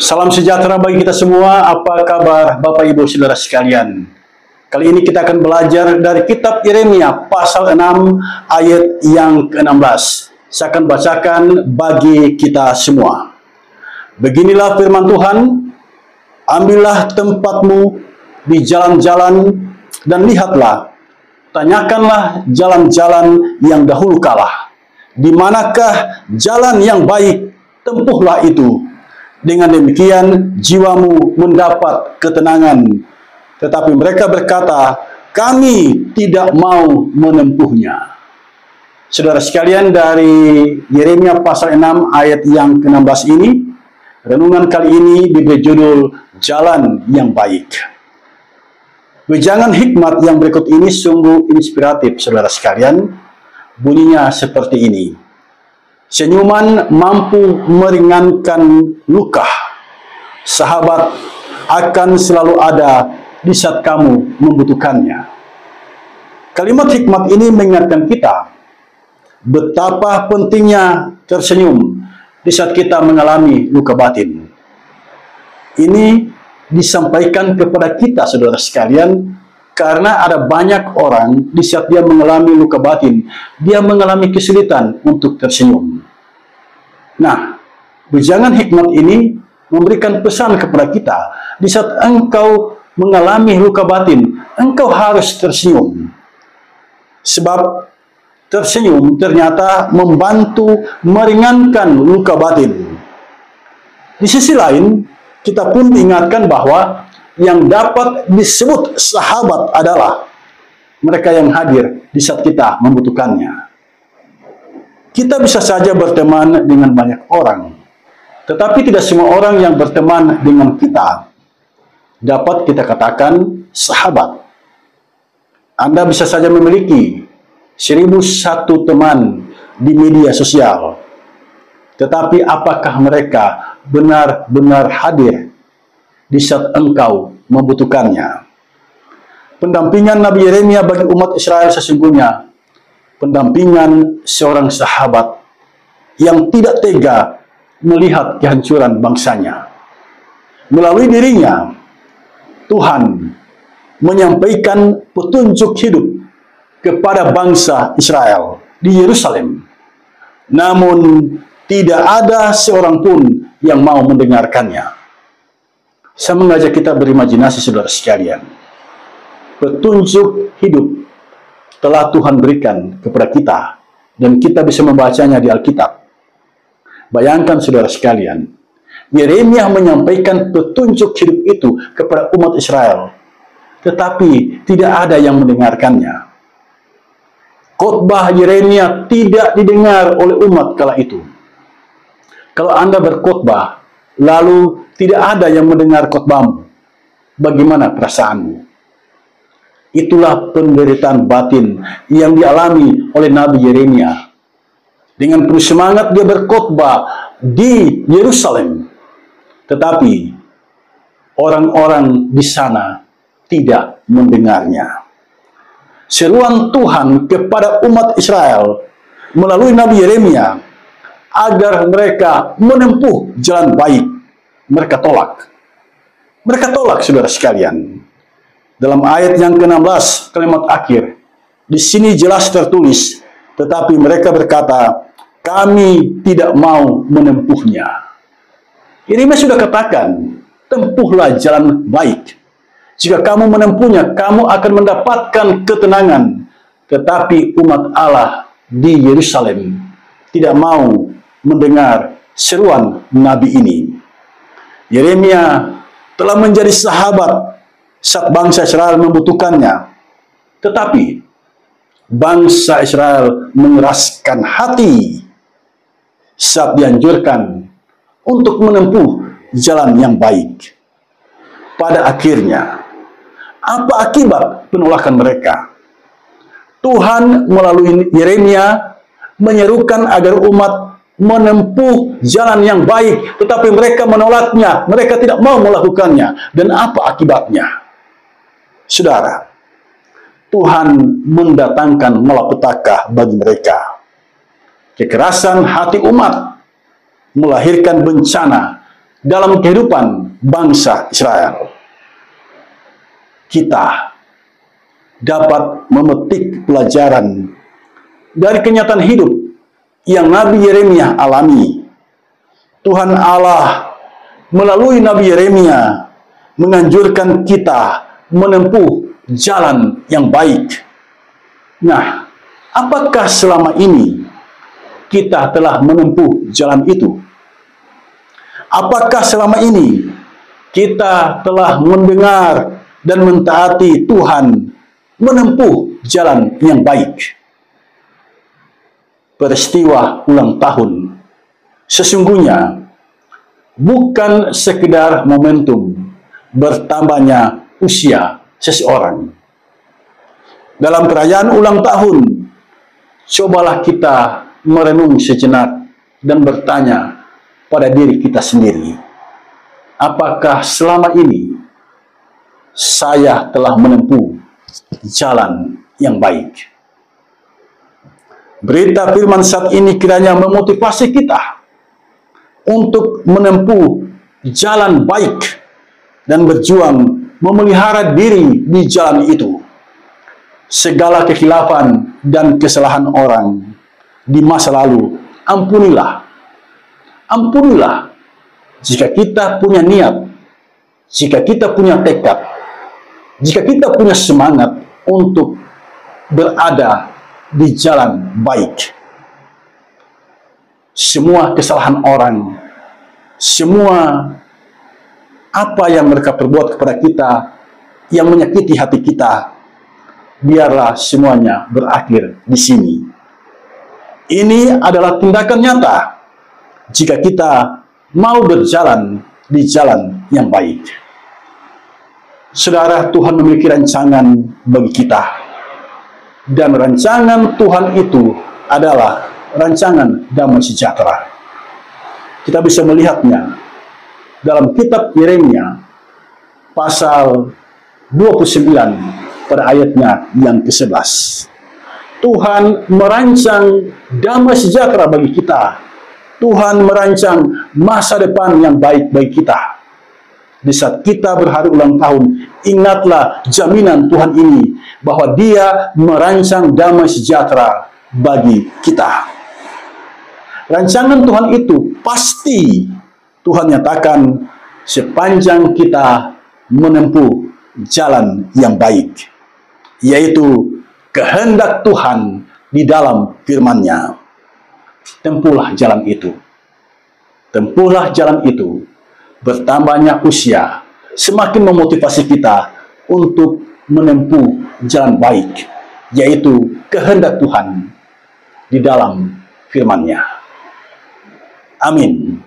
Salam sejahtera bagi kita semua. Apa kabar Bapak Ibu Saudara sekalian? Kali ini kita akan belajar dari kitab Yeremia pasal 6 ayat yang ke-16. Saya akan bacakan bagi kita semua. Beginilah firman Tuhan, ambillah tempatmu di jalan-jalan dan lihatlah, tanyakanlah jalan-jalan yang dahulu kala. Di manakah jalan yang baik, tempuhlah itu. Dengan demikian jiwamu mendapat ketenangan. Tetapi mereka berkata, kami tidak mau menempuhnya. Saudara sekalian, dari Yeremia pasal 6 ayat yang ke-16 ini, renungan kali ini diberi judul Jalan yang Baik. Wejangan hikmat yang berikut ini sungguh inspiratif, saudara sekalian. Bunyinya seperti ini. Senyuman mampu meringankan luka. Sahabat akan selalu ada di saat kamu membutuhkannya. Kalimat hikmat ini mengingatkan kita betapa pentingnya tersenyum di saat kita mengalami luka batin. Ini disampaikan kepada kita, saudara sekalian, karena ada banyak orang di saat dia mengalami luka batin, dia mengalami kesulitan untuk tersenyum. Nah, wejangan hikmat ini memberikan pesan kepada kita, di saat engkau mengalami luka batin, engkau harus tersenyum. Sebab tersenyum ternyata membantu meringankan luka batin. Di sisi lain, kita pun diingatkan bahwa yang dapat disebut sahabat adalah mereka yang hadir di saat kita membutuhkannya. Kita bisa saja berteman dengan banyak orang, tetapi tidak semua orang yang berteman dengan kita dapat kita katakan sahabat. Anda bisa saja memiliki 1001 teman di media sosial, tetapi apakah mereka benar-benar hadir di saat engkau membutuhkannya? Pendampingan Nabi Yeremia bagi umat Israel sesungguhnya pendampingan seorang sahabat yang tidak tega melihat kehancuran bangsanya. Melalui dirinya, Tuhan menyampaikan petunjuk hidup kepada bangsa Israel di Yerusalem. Namun, tidak ada seorang pun yang mau mendengarkannya. Saya mengajak kita berimajinasi, saudara sekalian. Petunjuk hidup telah Tuhan berikan kepada kita, dan kita bisa membacanya di Alkitab. Bayangkan, saudara sekalian, Yeremia menyampaikan petunjuk hidup itu kepada umat Israel, tetapi tidak ada yang mendengarkannya. Khotbah Yeremia tidak didengar oleh umat kala itu. Kalau Anda berkhotbah, lalu tidak ada yang mendengar khotbahmu, bagaimana perasaanmu? Itulah penderitaan batin yang dialami oleh Nabi Yeremia. Dengan penuh semangat dia berkhotbah di Yerusalem, tetapi orang-orang di sana tidak mendengarnya. Seruan Tuhan kepada umat Israel melalui Nabi Yeremia agar mereka menempuh jalan baik, mereka tolak. Mereka tolak, saudara sekalian. Dalam ayat yang ke-16, kalimat akhir, di sini jelas tertulis, tetapi mereka berkata, kami tidak mau menempuhnya. Yeremia sudah katakan, tempuhlah jalan baik. Jika kamu menempuhnya, kamu akan mendapatkan ketenangan. Tetapi umat Allah di Yerusalem tidak mau mendengar seruan Nabi ini. Yeremia telah menjadi sahabat saat bangsa Israel membutuhkannya. Tetapi bangsa Israel mengeraskan hati saat dianjurkan untuk menempuh jalan yang baik. Pada akhirnya, apa akibat penolakan mereka? Tuhan melalui Yeremia menyerukan agar umat menempuh jalan yang baik, tetapi mereka menolaknya, mereka tidak mau melakukannya. Dan apa akibatnya? Saudara, Tuhan mendatangkan malapetaka bagi mereka. Kekerasan hati umat melahirkan bencana dalam kehidupan bangsa Israel. Kita dapat memetik pelajaran dari kenyataan hidup yang Nabi Yeremia alami. Tuhan Allah melalui Nabi Yeremia menganjurkan kita menempuh jalan yang baik. Nah, apakah selama ini kita telah menempuh jalan itu? Apakah selama ini kita telah mendengar dan mentaati Tuhan menempuh jalan yang baik? Peristiwa ulang tahun sesungguhnya bukan sekedar momentum bertambahnya usia seseorang. Dalam perayaan ulang tahun, cobalah kita merenung sejenak dan bertanya pada diri kita sendiri, apakah selama ini saya telah menempuh jalan yang baik? Berita firman saat ini kiranya memotivasi kita untuk menempuh jalan baik dan berjuang memelihara diri di jalan itu. Segala kekhilafan dan kesalahan orang di masa lalu, ampunilah. Ampunilah jika kita punya niat, jika kita punya tekad, jika kita punya semangat untuk berada di jalan baik. Semua kesalahan orang, semua apa yang mereka perbuat kepada kita yang menyakiti hati kita, biarlah semuanya berakhir di sini. Ini adalah tindakan nyata jika kita mau berjalan di jalan yang baik. Saudara, Tuhan memiliki rancangan bagi kita, dan rancangan Tuhan itu adalah rancangan damai sejahtera. Kita bisa melihatnya dalam kitab Yeremia pasal 29 pada ayatnya yang ke-11. Tuhan merancang damai sejahtera bagi kita. Tuhan merancang masa depan yang baik bagi kita. Di saat kita berhari ulang tahun, ingatlah jaminan Tuhan ini bahwa Dia merancang damai sejahtera bagi kita. Rancangan Tuhan itu pasti Tuhan nyatakan sepanjang kita menempuh jalan yang baik, yaitu kehendak Tuhan di dalam firman-Nya. Tempuhlah jalan itu. Tempuhlah jalan itu. Bertambahnya usia semakin memotivasi kita untuk menempuh jalan baik, yaitu kehendak Tuhan di dalam firman-Nya. Amin.